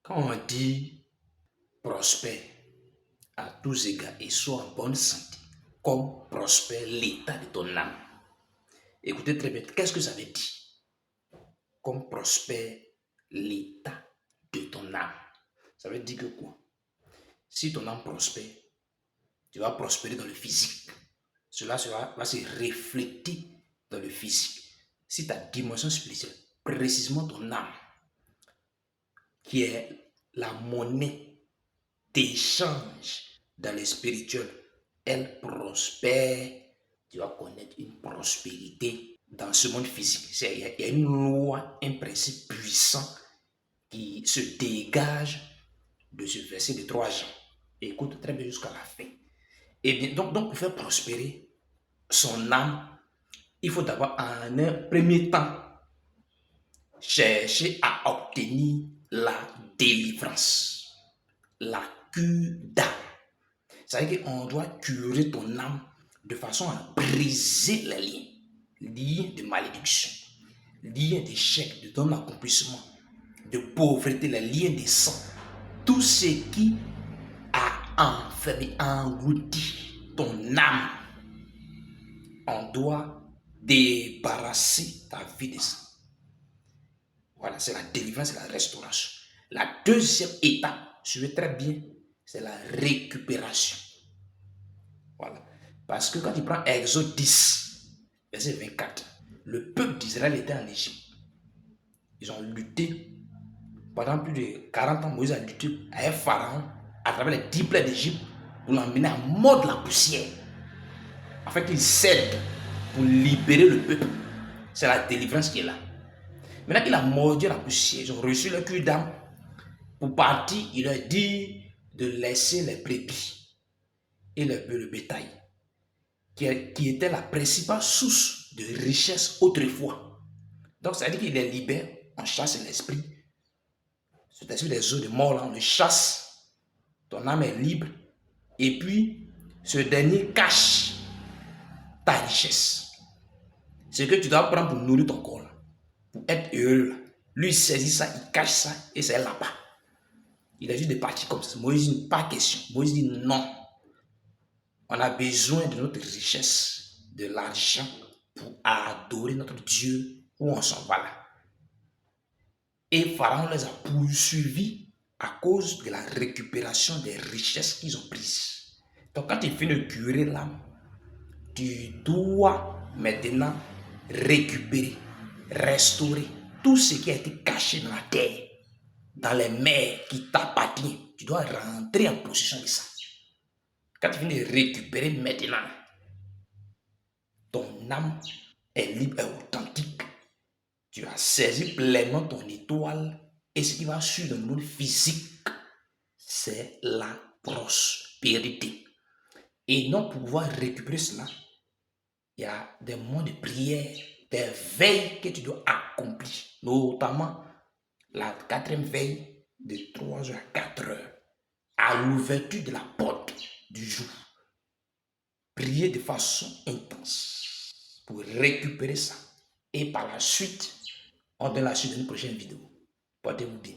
Quand on dit prospère à tous égards et sois en bonne santé, comme prospère l'état de ton âme. Écoutez très bien, qu'est-ce que ça veut dire? Comme prospère l'état de ton âme. Ça veut dire que quoi? Si ton âme prospère, tu vas prospérer dans le physique. Cela va se refléter dans le physique. Si ta dimension spirituelle, précisément ton âme, qui est la monnaie d'échange dans le spirituel, elle prospère, tu vas connaître une prospérité dans ce monde physique. Il y a une loi, un principe puissant qui se dégage de ce verset de 3 Jean. Écoute très bien jusqu'à la fin. Et bien, donc pour faire prospérer son âme, il faut d'abord en un premier temps chercher à obtenir la délivrance, la cure d'âme. Ça veut dire qu'on doit curer ton âme de façon à briser les liens de malédiction, liens d'échec, de non-accomplissement, de pauvreté, les liens de sang, tout ce qui a enfermé, englouti ton âme. On doit débarrasser ta vie de ça. Voilà, c'est la délivrance et la restauration. La deuxième étape, suivez très bien, c'est la récupération. Voilà. Parce que quand tu prends Exode 10, verset 24, le peuple d'Israël était en Égypte. Ils ont lutté pendant plus de 40 ans. Moïse a lutté avec Pharaon à travers les 10 plaies d'Égypte pour l'emmener à mort de la poussière. En fait, il cède pour libérer le peuple. C'est la délivrance qui est là. Maintenant qu'il a mordu la poussière, ils ont reçu le cul d'âme. Pour partir, il leur dit de laisser les brebis et le bétail, qui était la principale source de richesse autrefois. Donc, ça veut dire qu'il les libère, on chasse l'esprit. Cet esprit des eaux de mort là, on le chasse. Ton âme est libre. Et puis, ce dernier cache ta richesse. Ce que tu dois prendre pour nourrir ton corps, là, pour être heureux. Là. Lui, il saisit ça, il cache ça, et c'est là-bas. Il a juste des parties comme ça. Moïse dit pas question. Moïse dit non. On a besoin de notre richesse, de l'argent, pour adorer notre Dieu où on s'en va là. Et Pharaon les a poursuivis à cause de la récupération des richesses qu'ils ont prises. Donc quand tu finis de curer l'âme, tu dois maintenant récupérer, restaurer tout ce qui a été caché dans la terre, dans les mers qui t'appartiennent. Tu dois rentrer en possession de ça. Quand tu finis de récupérer maintenant, ton âme est libre et authentique. Tu as saisi pleinement ton étoile et ce qui va suivre dans le monde physique, c'est la prospérité. Et non pour pouvoir récupérer cela, il y a des moments de prière, des veilles que tu dois accomplir, notamment la 4e veille de 3 heures à 4 heures, à l'ouverture de la porte du jour. Priez de façon intense pour récupérer ça. Et par la suite, on donne la suite dans une prochaine vidéo. Portez-vous bien.